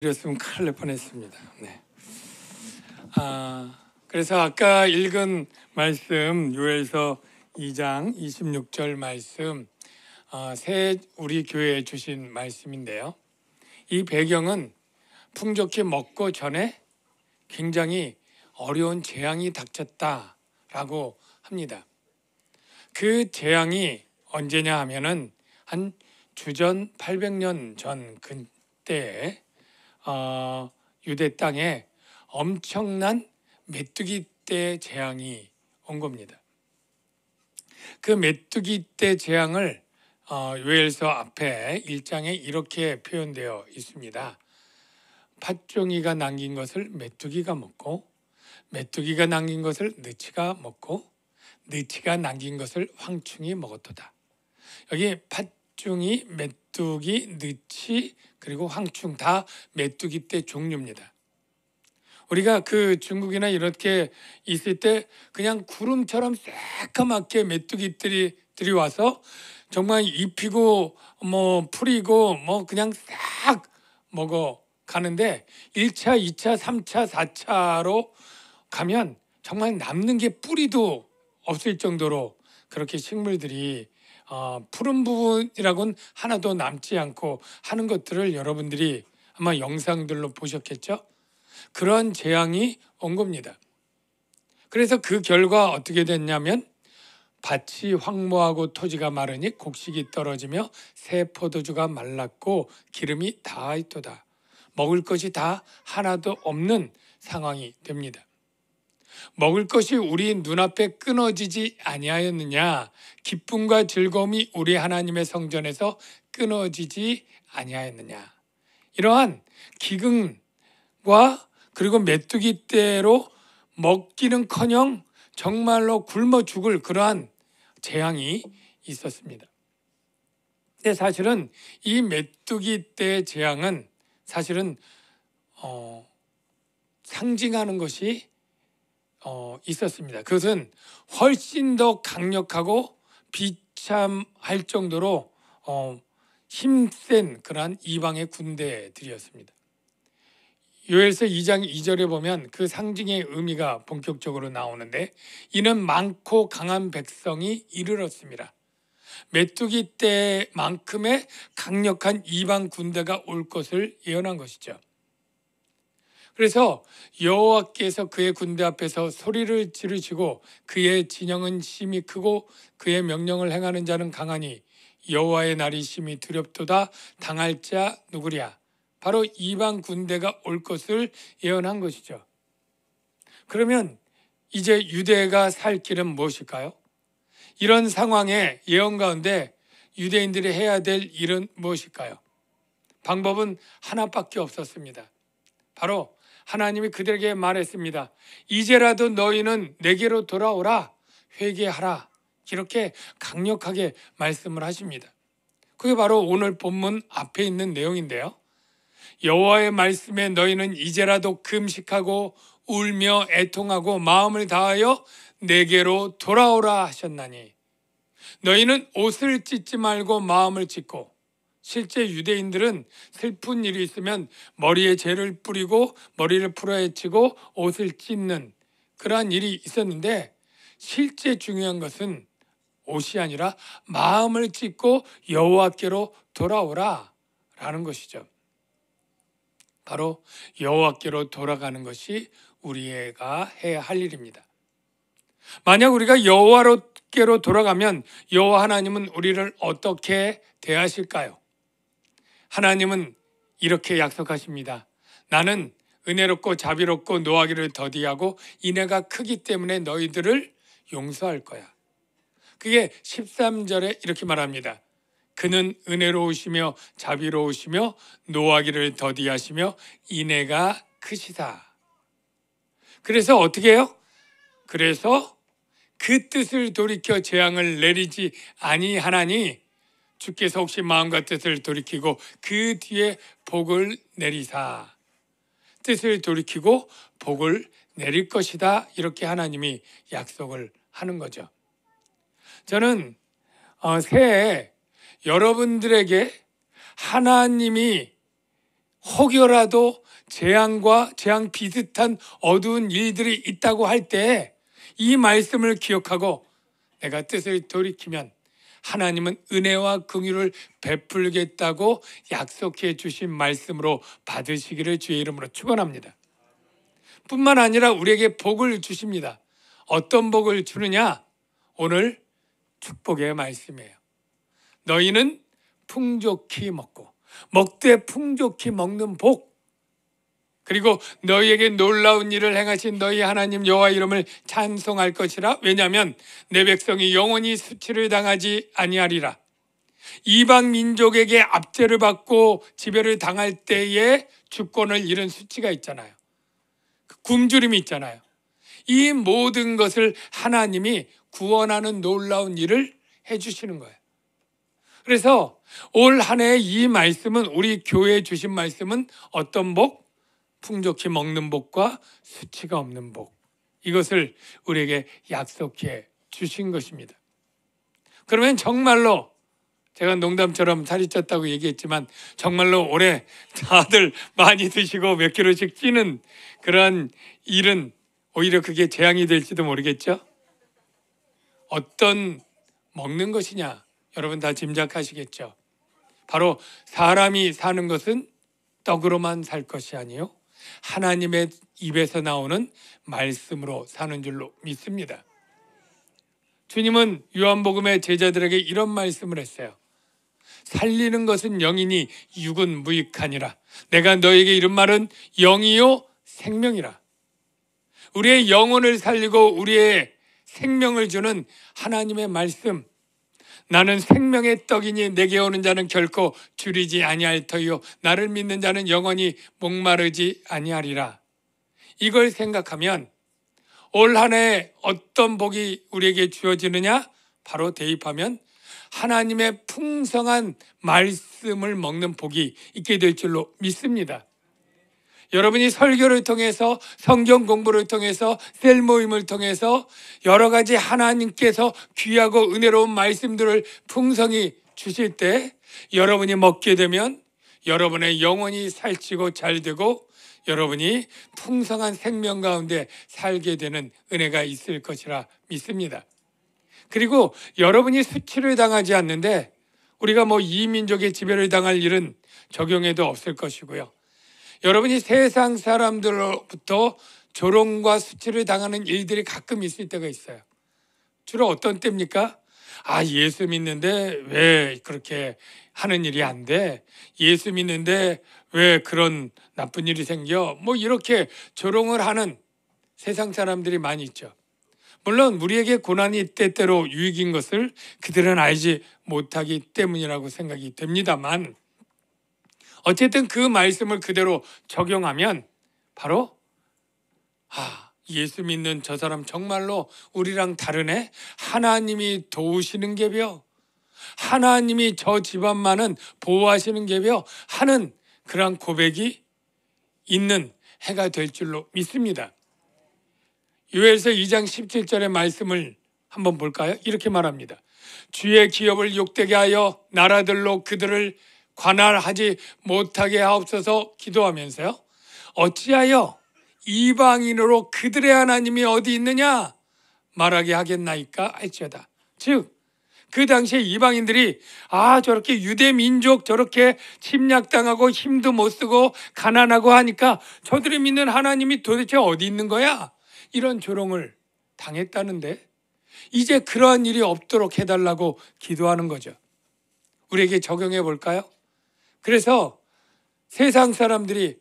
이랬으면 큰일 날 뻔했습니다. 네. 그래서 아까 읽은 말씀 요엘서 2장 26절 말씀, 새 우리 교회에 주신 말씀인데요. 이 배경은 풍족히 먹고 전에 굉장히 어려운 재앙이 닥쳤다라고 합니다. 그 재앙이 언제냐 하면은 한 주전 800년 전 그때에 유대 땅에 엄청난 메뚜기 떼 재앙이 온 겁니다. 그 메뚜기 떼 재앙을 요엘서 앞에 1장에 이렇게 표현되어 있습니다. 팥종이가 남긴 것을 메뚜기가 먹고, 메뚜기가 남긴 것을 느치가 먹고, 느치가 남긴 것을 황충이 먹었도다. 여기 팥종이, 메뚜기, 느치, 그리고 황충 다 메뚜기 떼 종류입니다. 우리가 그 중국이나 이렇게 있을 때 그냥 구름처럼 새까맣게 메뚜기들이 와서 정말 입히고 풀이고 그냥 싹 먹어 가는데 1차, 2차, 3차, 4차로 가면 정말 남는 게 뿌리도 없을 정도로 그렇게 식물들이 푸른 부분이라고는 하나도 남지 않고 하는 것들을 여러분들이 아마 영상들로 보셨겠죠? 그런 재앙이 온 겁니다. 그래서 그 결과 어떻게 됐냐면 밭이 황무하고 토지가 마르니 곡식이 떨어지며 새 포도주가 말랐고 기름이 다하였도다. 먹을 것이 다 하나도 없는 상황이 됩니다. 먹을 것이 우리 눈앞에 끊어지지 아니하였느냐? 기쁨과 즐거움이 우리 하나님의 성전에서 끊어지지 아니하였느냐? 이러한 기근과 그리고 메뚜기 떼로 먹기는커녕 정말로 굶어 죽을 그러한 재앙이 있었습니다. 근데 사실은 이 메뚜기 떼 재앙은 사실은 상징하는 것이 있었습니다. 그것은 훨씬 더 강력하고 비참할 정도로 힘센 그러한 이방의 군대들이었습니다. 요엘서 2장 2절에 보면 그 상징의 의미가 본격적으로 나오는데 이는 많고 강한 백성이 이르렀습니다. 메뚜기 때만큼의 강력한 이방 군대가 올 것을 예언한 것이죠. 그래서 여호와께서 그의 군대 앞에서 소리를 지르시고 그의 진영은 심히 크고 그의 명령을 행하는 자는 강하니 여호와의 날이 심히 두렵도다. 당할 자 누구랴? 바로 이방 군대가 올 것을 예언한 것이죠. 그러면 이제 유대가 살 길은 무엇일까요? 이런 상황에 예언 가운데 유대인들이 해야 될 일은 무엇일까요? 방법은 하나밖에 없었습니다. 바로 하나님이 그들에게 말했습니다. 이제라도 너희는 내게로 돌아오라, 회개하라. 이렇게 강력하게 말씀을 하십니다. 그게 바로 오늘 본문 앞에 있는 내용인데요. 여호와의 말씀에 너희는 이제라도 금식하고 울며 애통하고 마음을 다하여 내게로 돌아오라 하셨나니 너희는 옷을 찢지 말고 마음을 찢고, 실제 유대인들은 슬픈 일이 있으면 머리에 재를 뿌리고 머리를 풀어헤치고 옷을 찢는 그러한 일이 있었는데 실제 중요한 것은 옷이 아니라 마음을 찢고 여호와께로 돌아오라 라는 것이죠. 바로 여호와께로 돌아가는 것이 우리가 해야 할 일입니다. 만약 우리가 여호와께로 돌아가면 여호와 하나님은 우리를 어떻게 대하실까요? 하나님은 이렇게 약속하십니다. 나는 은혜롭고 자비롭고 노하기를 더디하고 인애가 크기 때문에 너희들을 용서할 거야. 그게 13절에 이렇게 말합니다. 그는 은혜로우시며 자비로우시며 노하기를 더디하시며 인애가 크시다. 그래서 어떻게 해요? 그래서 그 뜻을 돌이켜 재앙을 내리지 아니하나니 주께서 혹시 마음과 뜻을 돌이키고 그 뒤에 복을 내리사. 뜻을 돌이키고 복을 내릴 것이다. 이렇게 하나님이 약속을 하는 거죠. 저는 새해 여러분들에게 하나님이 혹여라도 재앙과 재앙 비슷한 어두운 일들이 있다고 할 때 이 말씀을 기억하고 내가 뜻을 돌이키면 하나님은 은혜와 긍휼을 베풀겠다고 약속해 주신 말씀으로 받으시기를 주의 이름으로 축원합니다. 뿐만 아니라 우리에게 복을 주십니다. 어떤 복을 주느냐? 오늘 축복의 말씀이에요. 너희는 풍족히 먹고 먹되 풍족히 먹는 복, 그리고 너희에게 놀라운 일을 행하신 너희 하나님 여호와 이름을 찬송할 것이라. 왜냐하면 내 백성이 영원히 수치를 당하지 아니하리라. 이방 민족에게 압제를 받고 지배를 당할 때에 주권을 잃은 수치가 있잖아요. 굶주림이 있잖아요. 이 모든 것을 하나님이 구원하는 놀라운 일을 해주시는 거예요. 그래서 올 한 해 이 말씀은, 우리 교회에 주신 말씀은 어떤 복? 풍족히 먹는 복과 수치가 없는 복, 이것을 우리에게 약속해 주신 것입니다. 그러면 정말로 제가 농담처럼 살이 쪘다고 얘기했지만 정말로 올해 다들 많이 드시고 몇 킬로씩 찌는 그런 일은 오히려 그게 재앙이 될지도 모르겠죠. 어떤 먹는 것이냐, 여러분 다 짐작하시겠죠. 바로 사람이 사는 것은 떡으로만 살 것이 아니요 하나님의 입에서 나오는 말씀으로 사는 줄로 믿습니다. 주님은 요한복음의 제자들에게 이런 말씀을 했어요. 살리는 것은 영이니 육은 무익하니라. 내가 너에게 이른 말은 영이요 생명이라. 우리의 영혼을 살리고 우리의 생명을 주는 하나님의 말씀, 나는 생명의 떡이니 내게 오는 자는 결코 줄이지 아니할 터이요 나를 믿는 자는 영원히 목마르지 아니하리라. 이걸 생각하면 올 한 해 어떤 복이 우리에게 주어지느냐? 바로 대입하면 하나님의 풍성한 말씀을 먹는 복이 있게 될 줄로 믿습니다. 여러분이 설교를 통해서, 성경 공부를 통해서, 셀 모임을 통해서 여러 가지 하나님께서 귀하고 은혜로운 말씀들을 풍성히 주실 때 여러분이 먹게 되면 여러분의 영혼이 살찌고 잘되고 여러분이 풍성한 생명 가운데 살게 되는 은혜가 있을 것이라 믿습니다. 그리고 여러분이 수치를 당하지 않는데 우리가 이민족의 지배를 당할 일은 적용해도 없을 것이고요. 여러분이 세상 사람들로부터 조롱과 수치를 당하는 일들이 가끔 있을 때가 있어요. 주로 어떤 때입니까? 예수 믿는데 왜 그렇게 하는 일이 안 돼? 예수 믿는데 왜 그런 나쁜 일이 생겨? 이렇게 조롱을 하는 세상 사람들이 많이 있죠. 물론 우리에게 고난이 때때로 유익인 것을 그들은 알지 못하기 때문이라고 생각이 됩니다만, 어쨌든 그 말씀을 그대로 적용하면 바로 예수 믿는 저 사람 정말로 우리랑 다르네? 하나님이 도우시는 게벼? 하나님이 저 집안만은 보호하시는 게벼? 하는 그런 고백이 있는 해가 될 줄로 믿습니다. 요엘서 2장 17절의 말씀을 한번 볼까요? 이렇게 말합니다. 주의 기업을 욕되게 하여 나라들로 그들을 관할하지 못하게 하옵소서 기도하면서요, 어찌하여 이방인으로 그들의 하나님이 어디 있느냐 말하게 하겠나이까 할지어다. 즉 그 당시에 이방인들이 저렇게 유대 민족 저렇게 침략당하고 힘도 못 쓰고 가난하고 하니까 저들이 믿는 하나님이 도대체 어디 있는 거야? 이런 조롱을 당했다는데 이제 그러한 일이 없도록 해달라고 기도하는 거죠. 우리에게 적용해 볼까요? 그래서 세상 사람들이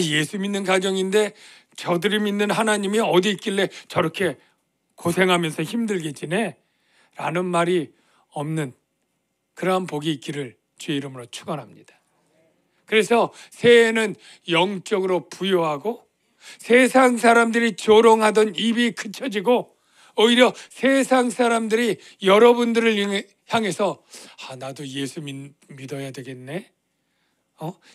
예수 믿는 가정인데 저들이 믿는 하나님이 어디 있길래 저렇게 고생하면서 힘들게 지내? 라는 말이 없는 그러한 복이 있기를 주의 이름으로 축원합니다. 그래서 새해에는 영적으로 부요하고 세상 사람들이 조롱하던 입이 그쳐지고 오히려 세상 사람들이 여러분들을 향해서 나도 예수 믿어야 되겠네,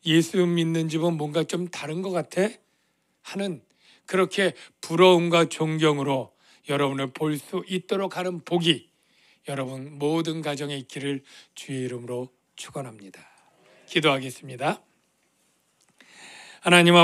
예수 믿는 집은 뭔가 좀 다른 것 같아 하는 그렇게 부러움과 존경으로 여러분을 볼 수 있도록 하는 복이 여러분 모든 가정에 있기를 주의 이름으로 축원합니다. 기도하겠습니다. 하나님